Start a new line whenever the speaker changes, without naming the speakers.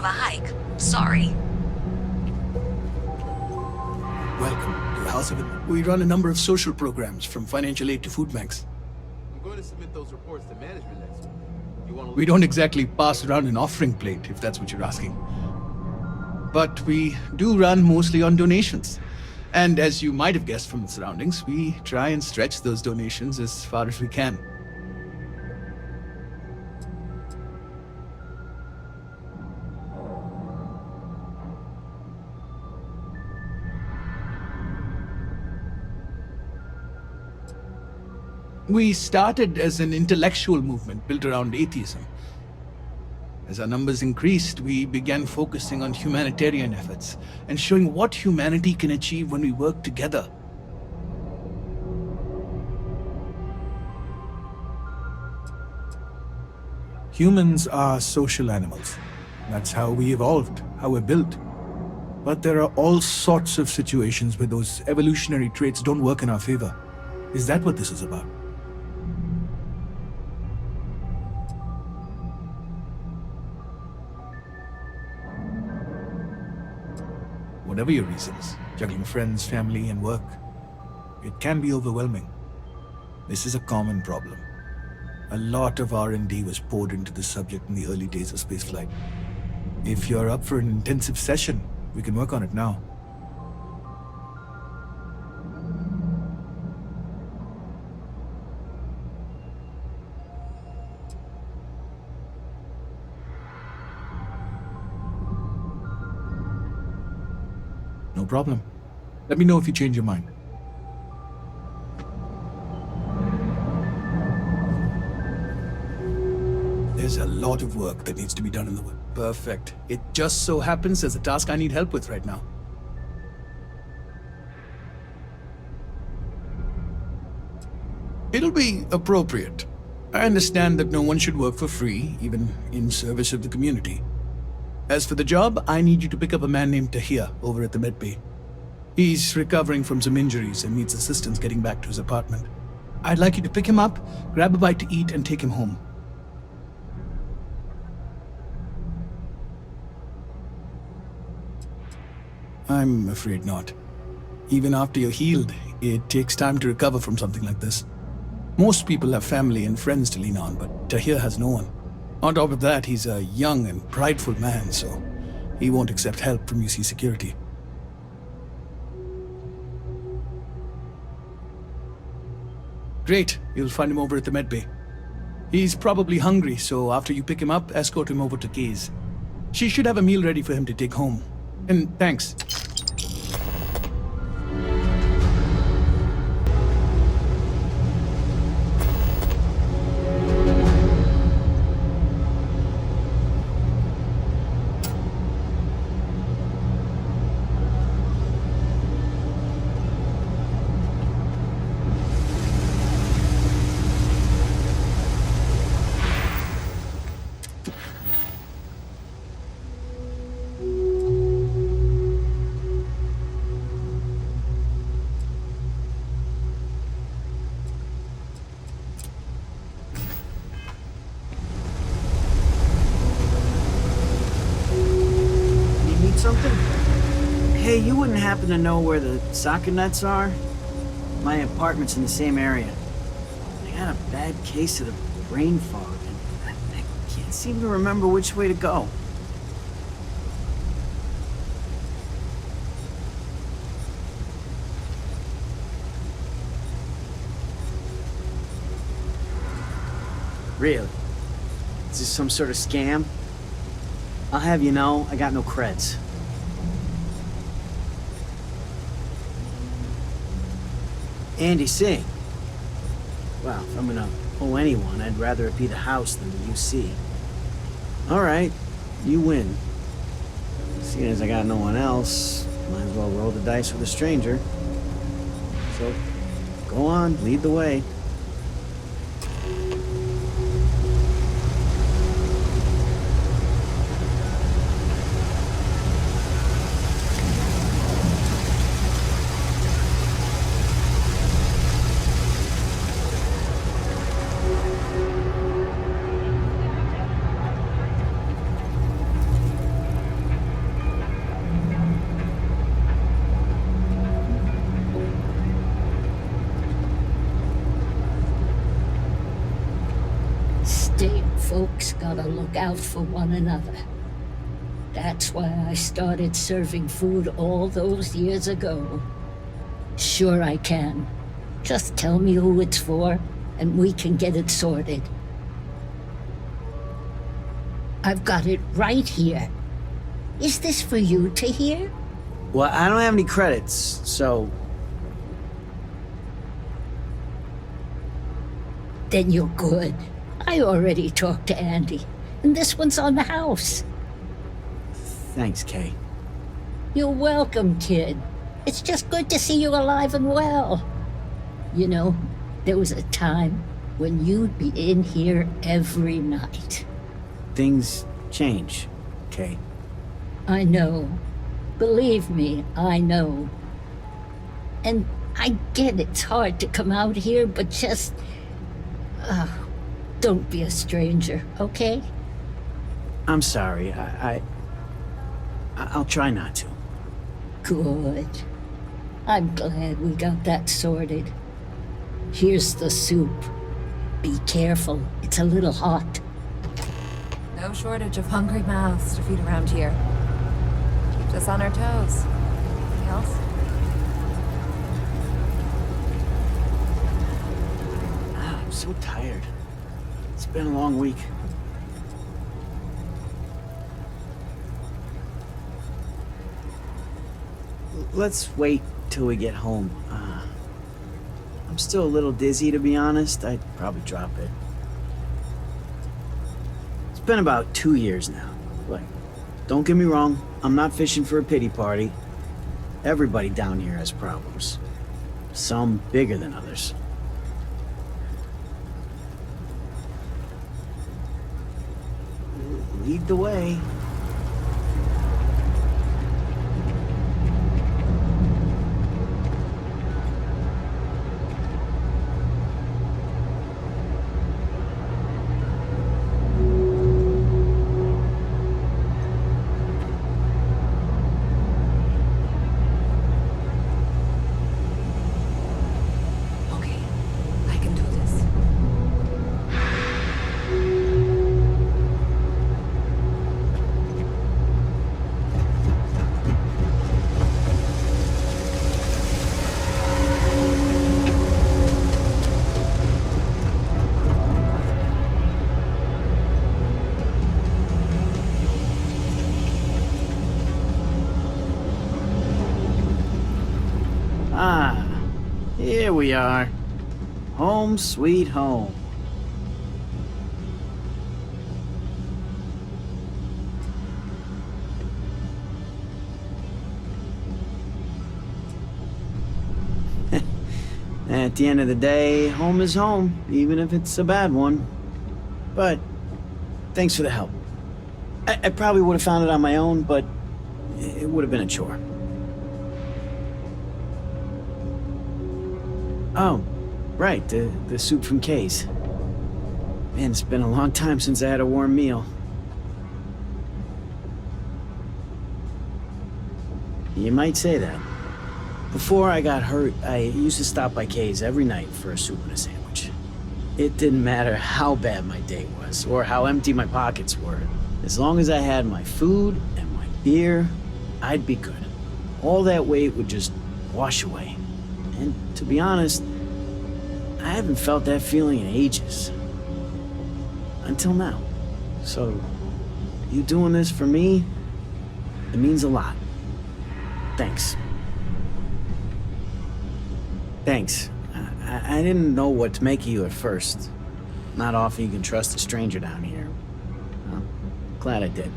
of a hike. Sorry.
Welcome to the House of It. We run a number of social programs, from financial aid to food banks.
I'm going to submit those reports to management next week. You want to...
We don't exactly pass around an offering plate, if that's what you're asking. But we do run mostly on donations. And as you might have guessed from the surroundings, we try and stretch those donations as far as we can. We started as an intellectual movement built around atheism. As our numbers increased, we began focusing on humanitarian efforts and showing what humanity can achieve when we work together.
Humans are social animals. That's how we evolved, how we're built. But there are all sorts of situations where those evolutionary traits don't work in our favor. Is that what this is about? Whatever your reasons, juggling friends, family, and work, it can be overwhelming. This is a common problem. A lot of R&D was poured into this subject in the early days of spaceflight. If you're up for an intensive session, we can work on it now. No problem. Let me know if you change your mind.
There's a lot of work that needs to be done in the world. Perfect. It just so happens there's a task I need help with right now. It'll be appropriate. I understand that no one should work for free, even in service of the community. As for the job, I need you to pick up a man named Tahir over at the medbay. He's recovering from some injuries and needs assistance getting back to his apartment. I'd like you to pick him up, grab a bite to eat, and take him home. I'm afraid not. Even after you're healed, it takes time to recover from something like this. Most people have family and friends to lean on, but Tahir has no one. On top of that, he's a young and prideful man, so he won't accept help from UC security. Great, you'll find him over at the medbay. He's probably hungry, so after you pick him up, escort him over to Kay's. She should have a meal ready for him to take home. And thanks.
Something? Hey, you wouldn't happen to know where the socket nuts are? My apartment's in the same area. I got a bad case of the brain fog, and I can't seem to remember which way to go. Really? Is this some sort of scam? I'll have you know, I got no creds. Andy Singh. Well, if I'm gonna owe anyone, I'd rather it be the house than the UC. Alright, you win. Seeing as I got no one else, might as well roll the dice with a stranger. So, go on, lead the way.
gotta look out for one another. That's why I started serving food all those years ago. Sure I can. Just tell me who it's for, and we can get it sorted. I've got it right here. Is this for you to hear?
Well, I don't have any credits, so...
Then you're good. I already talked to Andy, and this one's on the house.
Thanks, Kay.
You're welcome, kid. It's just good to see you alive and well. You know, there was a time when you'd be in here every night.
Things change, Kay.
I know. Believe me, I know. And I get it's hard to come out here, but just... don't be a stranger, okay?
I'm sorry. I'll try not to.
Good. I'm glad we got that sorted. Here's the soup. Be careful, it's a little hot.
No shortage of hungry mouths to feed around here. Keeps us on our toes. Anything else?
I'm so tired. It's been a long week. Let's wait till we get home. I'm still a little dizzy, to be honest. I'd probably drop it. It's been about 2 years now. Like, don't get me wrong, I'm not fishing for a pity party. Everybody down here has problems. Some bigger than others. Lead the way.
Okay, I can do this.
Ah, here we are. Home sweet home. At the end of the day, home is home, even if it's a bad one. But thanks for the help. I probably would have found it on my own, but it would have been a chore. Oh, right, the soup from Kay's. Man, it's been a long time since I had a warm meal. You might say that. Before I got hurt, I used to stop by Kay's every night for a soup and a sandwich. It didn't matter how bad my day was, or how empty my pockets were. As long as I had my food and my beer, I'd be good. All that weight would just wash away. And to be honest, I haven't felt that feeling in ages. Until now. So, you doing this for me, it means a lot. Thanks. Thanks. I didn't know what to make of you at first. Not often you can trust a stranger down here. Well, glad I did.